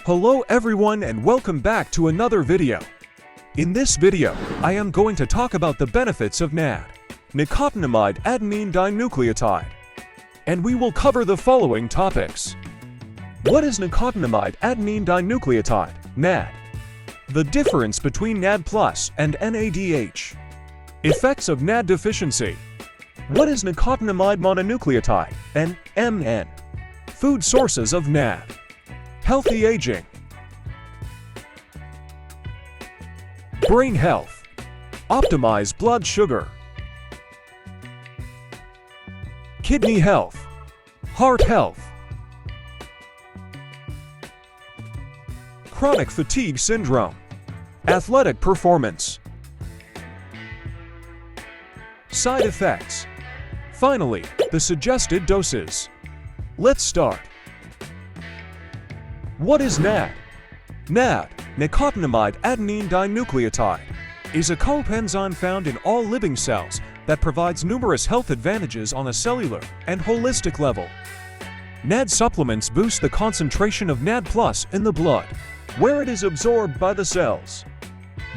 Hello everyone and welcome back to another video. In this video, I am going to talk about the benefits of NAD, Nicotinamide Adenine Dinucleotide. And we will cover the following topics. What is Nicotinamide Adenine Dinucleotide, NAD? The difference between NAD+ and NADH. Effects of NAD deficiency. What is nicotinamide mononucleotide, NMN? Food sources of NAD. Healthy aging. Brain health. Optimize blood sugar. Kidney health. Heart health. Chronic fatigue syndrome. Athletic performance. Side effects. Finally, the suggested doses. Let's start. What is NAD? NAD, Nicotinamide Adenine Dinucleotide, is a co-enzyme found in all living cells that provides numerous health advantages on a cellular and holistic level. NAD supplements boost the concentration of NAD+ in the blood, where it is absorbed by the cells.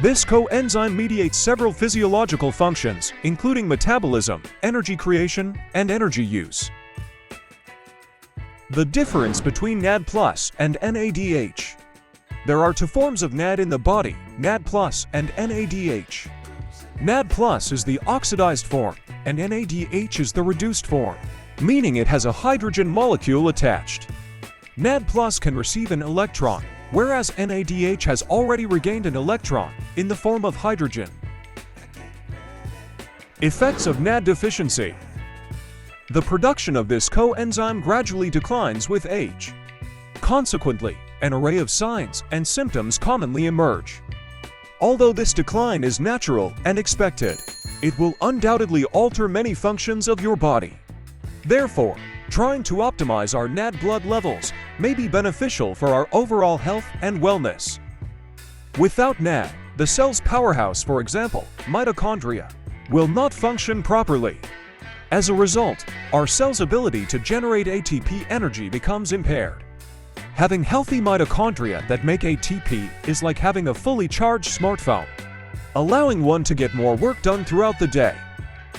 This coenzyme mediates several physiological functions, including metabolism, energy creation, and energy use. The difference between NAD+ and NADH. There are two forms of NAD in the body, NAD+ and NADH. NAD+ is the oxidized form, and NADH is the reduced form, meaning it has a hydrogen molecule attached. NAD+ can receive an electron, whereas NADH has already regained an electron in the form of hydrogen. Effects of NAD deficiency. The production of this coenzyme gradually declines with age. Consequently, an array of signs and symptoms commonly emerge. Although this decline is natural and expected, it will undoubtedly alter many functions of your body. Therefore, trying to optimize our NAD blood levels may be beneficial for our overall health and wellness. Without NAD, the cell's powerhouse, for example, mitochondria, will not function properly. As a result, our cell's ability to generate ATP energy becomes impaired. Having healthy mitochondria that make ATP is like having a fully charged smartphone, allowing one to get more work done throughout the day.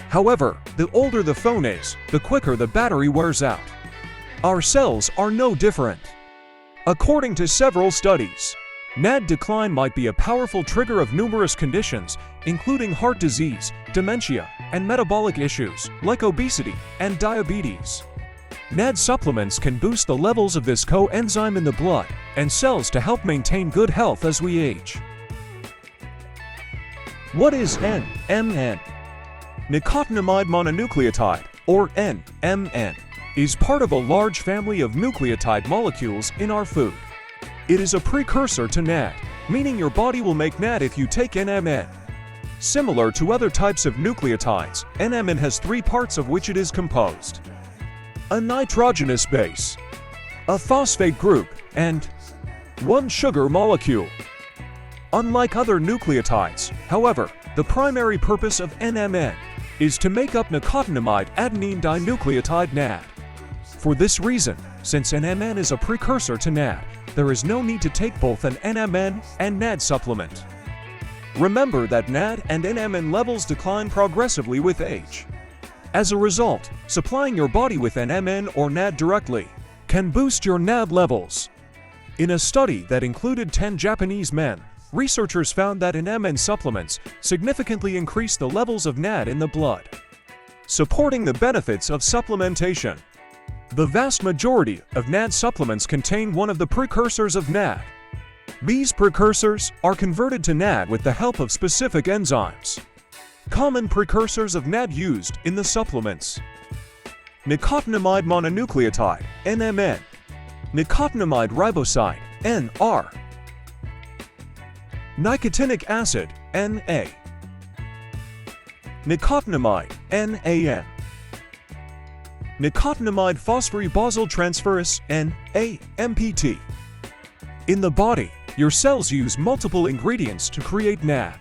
However, the older the phone is, the quicker the battery wears out. Our cells are no different. According to several studies, NAD decline might be a powerful trigger of numerous conditions, including heart disease, dementia, and metabolic issues like obesity and diabetes. NAD supplements can boost the levels of this coenzyme in the blood and cells to help maintain good health as we age. What is NMN? Nicotinamide mononucleotide, or NMN, is part of a large family of nucleotide molecules in our food. It is a precursor to NAD, meaning your body will make NAD if you take NMN. Similar to other types of nucleotides, NMN has three parts of which it is composed: a nitrogenous base, a phosphate group, and one sugar molecule. Unlike other nucleotides, however, the primary purpose of NMN is to make up nicotinamide adenine dinucleotide NAD. For this reason, since NMN is a precursor to NAD, there is no need to take both an NMN and NAD supplement. Remember that NAD and NMN levels decline progressively with age. As a result, supplying your body with NMN or NAD directly can boost your NAD levels. In a study that included 10 Japanese men, researchers found that NMN supplements significantly increase the levels of NAD in the blood, supporting the benefits of supplementation. The vast majority of NAD supplements contain one of the precursors of NAD. These precursors are converted to NAD with the help of specific enzymes. Common precursors of NAD used in the supplements: nicotinamide mononucleotide, NMN, nicotinamide riboside, NR, nicotinic acid, NA, nicotinamide, NAN, nicotinamide phosphorybosyltransferase, NAMPT. In the body, your cells use multiple ingredients to create NAD.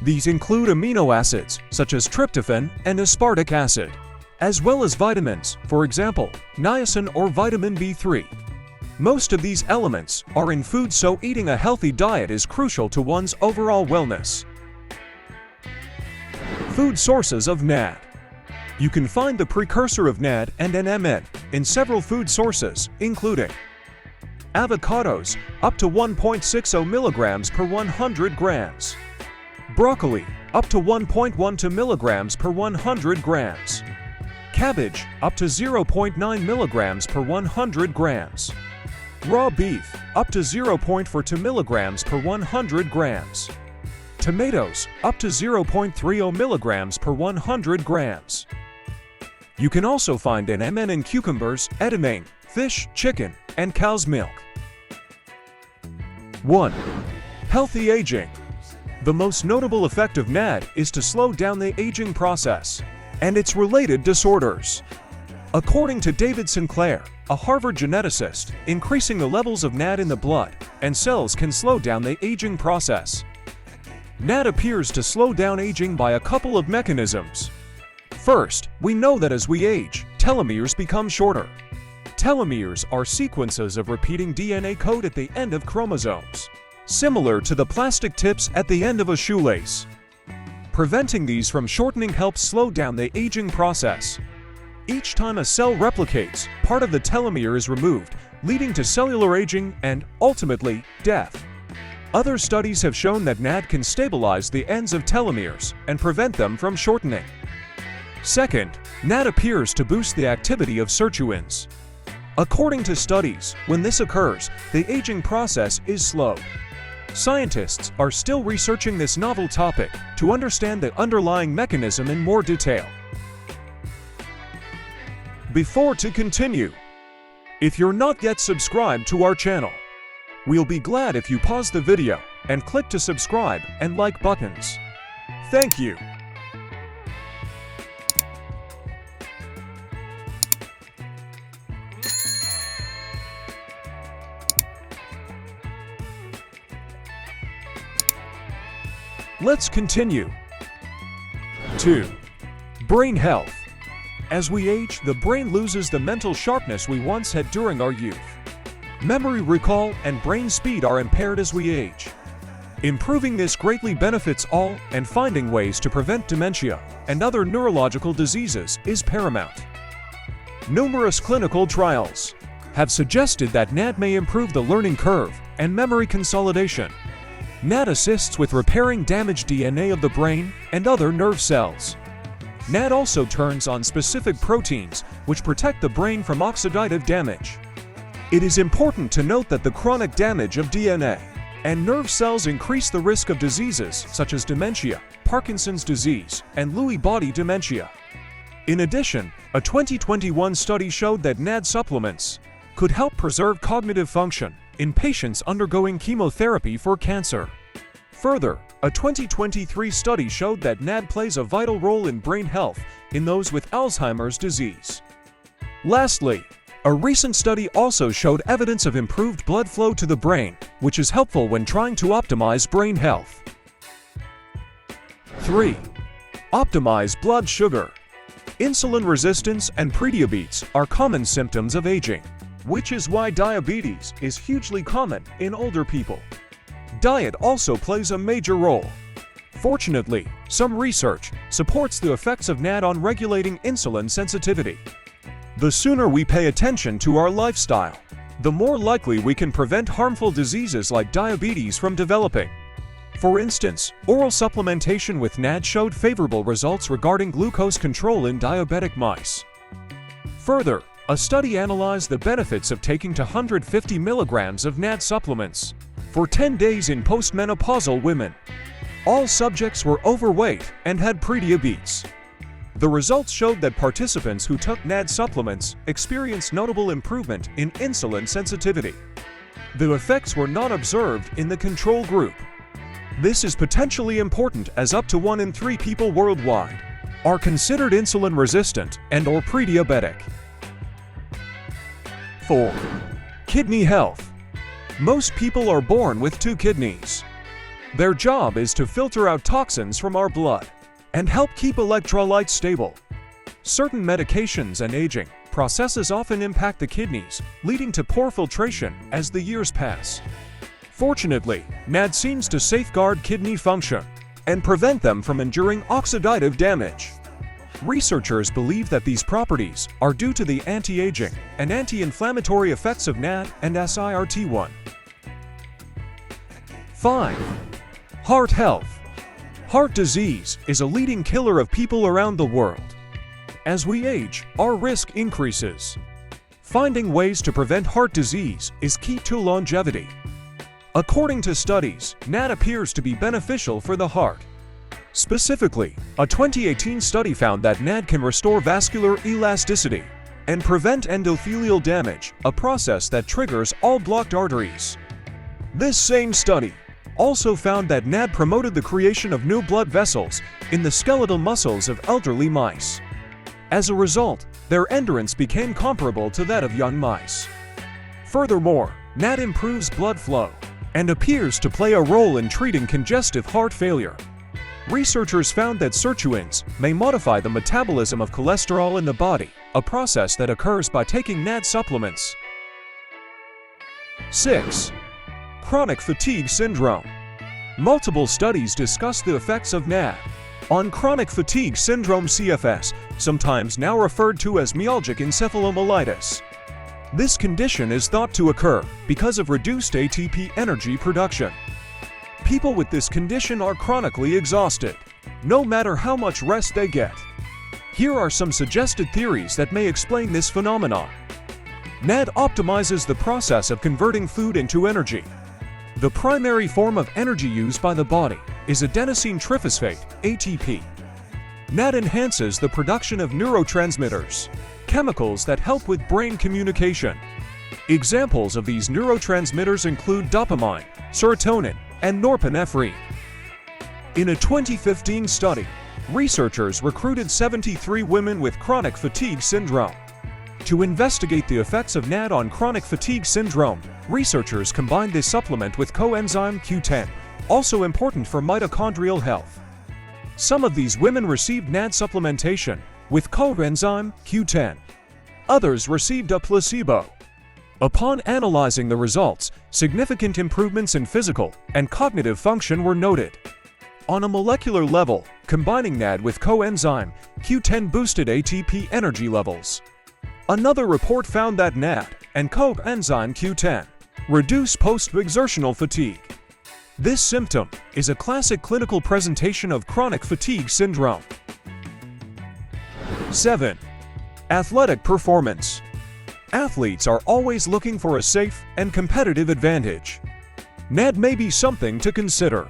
These include amino acids, such as tryptophan and aspartic acid, as well as vitamins, for example, niacin or vitamin B3. Most of these elements are in food, so eating a healthy diet is crucial to one's overall wellness. Food sources of NAD. You can find the precursor of NAD and NMN in several food sources, including avocados, up to 1.60 milligrams per 100 grams. Broccoli, up to 1.12 milligrams per 100 grams. Cabbage, up to 0.9 milligrams per 100 grams. Raw beef, up to 0.42 milligrams per 100 grams. Tomatoes, up to 0.30 milligrams per 100 grams. You can also find NMN in cucumbers, edamame, fish, chicken, and cow's milk. 1. Healthy aging. The most notable effect of NAD is to slow down the aging process and its related disorders. According to David Sinclair, a Harvard geneticist, increasing the levels of NAD in the blood and cells can slow down the aging process. NAD appears to slow down aging by a couple of mechanisms. First, we know that as we age, telomeres become shorter. Telomeres are sequences of repeating DNA code at the end of chromosomes, similar to the plastic tips at the end of a shoelace. Preventing these from shortening helps slow down the aging process. Each time a cell replicates, part of the telomere is removed, leading to cellular aging and, ultimately, death. Other studies have shown that NAD can stabilize the ends of telomeres and prevent them from shortening. Second, NAD appears to boost the activity of sirtuins. According to studies, when this occurs, the aging process is slowed. Scientists are still researching this novel topic to understand the underlying mechanism in more detail. Before to continue, if you're not yet subscribed to our channel, we'll be glad if you pause the video and click to subscribe and like buttons. Thank you. Let's continue. 2. Brain health. As we age, the brain loses the mental sharpness we once had during our youth. Memory recall and brain speed are impaired as we age. Improving this greatly benefits all, and finding ways to prevent dementia and other neurological diseases is paramount. Numerous clinical trials have suggested that NAD may improve the learning curve and memory consolidation. NAD assists with repairing damaged DNA of the brain and other nerve cells. NAD also turns on specific proteins which protect the brain from oxidative damage. It is important to note that the chronic damage of DNA and nerve cells increase the risk of diseases such as dementia, Parkinson's disease, and Lewy body dementia. In addition, a 2021 study showed that NAD supplements could help preserve cognitive function in patients undergoing chemotherapy for cancer. Further, a 2023 study showed that NAD plays a vital role in brain health in those with Alzheimer's disease. Lastly, a recent study also showed evidence of improved blood flow to the brain, which is helpful when trying to optimize brain health. 3. Optimize blood sugar. Insulin resistance and prediabetes are common symptoms of aging, which is why diabetes is hugely common in older people. Diet also plays a major role. Fortunately, some research supports the effects of NAD on regulating insulin sensitivity. The sooner we pay attention to our lifestyle, the more likely we can prevent harmful diseases like diabetes from developing. For instance, oral supplementation with NAD showed favorable results regarding glucose control in diabetic mice. Further, a study analyzed the benefits of taking 150 milligrams of NAD supplements for 10 days in postmenopausal women. All subjects were overweight and had prediabetes. The results showed that participants who took NAD supplements experienced notable improvement in insulin sensitivity. The effects were not observed in the control group. This is potentially important as up to 1 in 3 people worldwide are considered insulin resistant and/or prediabetic. 4. Kidney health. Most people are born with 2 kidneys. Their job is to filter out toxins from our blood and help keep electrolytes stable. Certain medications and aging processes often impact the kidneys, leading to poor filtration as the years pass. Fortunately, NAD seems to safeguard kidney function and prevent them from enduring oxidative damage. Researchers believe that these properties are due to the anti-aging and anti-inflammatory effects of NAD and SIRT1. 5. Heart health. Heart disease is a leading killer of people around the world. As we age, our risk increases. Finding ways to prevent heart disease is key to longevity. According to studies, NAD appears to be beneficial for the heart. Specifically, a 2018 study found that NAD can restore vascular elasticity and prevent endothelial damage, a process that triggers all blocked arteries. This same study also found that NAD promoted the creation of new blood vessels in the skeletal muscles of elderly mice. As a result, their endurance became comparable to that of young mice. Furthermore, NAD improves blood flow and appears to play a role in treating congestive heart failure. Researchers found that sirtuins may modify the metabolism of cholesterol in the body, a process that occurs by taking NAD supplements. 6. Chronic fatigue syndrome. Multiple studies discuss the effects of NAD on chronic fatigue syndrome (CFS), sometimes now referred to as myalgic encephalomyelitis. This condition is thought to occur because of reduced ATP energy production. People with this condition are chronically exhausted, no matter how much rest they get. Here are some suggested theories that may explain this phenomenon. NAD optimizes the process of converting food into energy. The primary form of energy used by the body is adenosine triphosphate, ATP. NAD enhances the production of neurotransmitters, chemicals that help with brain communication. Examples of these neurotransmitters include dopamine, serotonin, and norepinephrine. In a 2015 study, researchers recruited 73 women with chronic fatigue syndrome. To investigate the effects of NAD on chronic fatigue syndrome, researchers combined this supplement with coenzyme Q10, also important for mitochondrial health. Some of these women received NAD supplementation with coenzyme Q10. Others received a placebo. Upon analyzing the results, significant improvements in physical and cognitive function were noted. On a molecular level, combining NAD with coenzyme Q10 boosted ATP energy levels. Another report found that NAD and coenzyme Q10 reduce post-exertional fatigue. This symptom is a classic clinical presentation of chronic fatigue syndrome. 7. Athletic performance. Athletes are always looking for a safe and competitive advantage. NAD may be something to consider.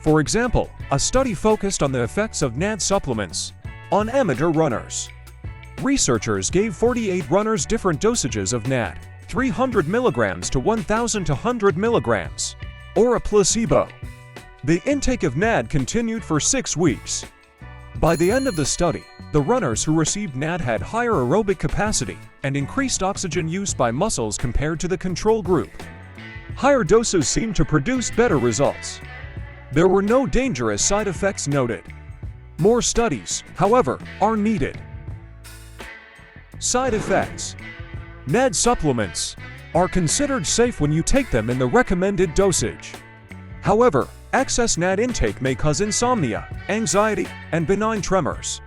For example, a study focused on the effects of NAD supplements on amateur runners. Researchers gave 48 runners different dosages of NAD, 300 mg to 1,200 mg, or a placebo. The intake of NAD continued for 6 weeks. By the end of the study, the runners who received NAD had higher aerobic capacity and increased oxygen use by muscles compared to the control group. Higher doses seemed to produce better results. There were no dangerous side effects noted. More studies, however, are needed. Side effects. NAD supplements are considered safe when you take them in the recommended dosage. However, excess NAD intake may cause insomnia, anxiety, and benign tremors.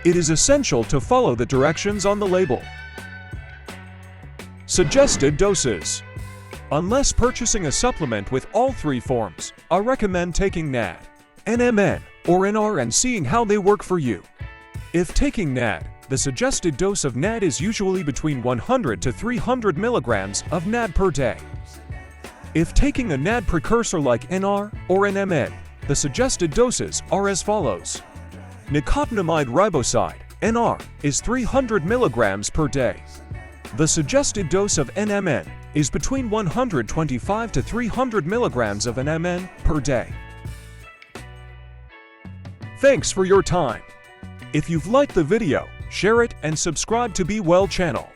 It is essential to follow the directions on the label. Suggested doses. Unless purchasing a supplement with all 3 forms, I recommend taking NAD, NMN, or NR and seeing how they work for you. If taking NAD, the suggested dose of NAD is usually between 100 to 300 mg of NAD per day. If taking a NAD precursor like NR or NMN, the suggested doses are as follows. Nicotinamide riboside, NR, is 300 mg per day. The suggested dose of NMN is between 125 to 300 mg of NMN per day. Thanks for your time. If you've liked the video, share it and subscribe to Be Well channel.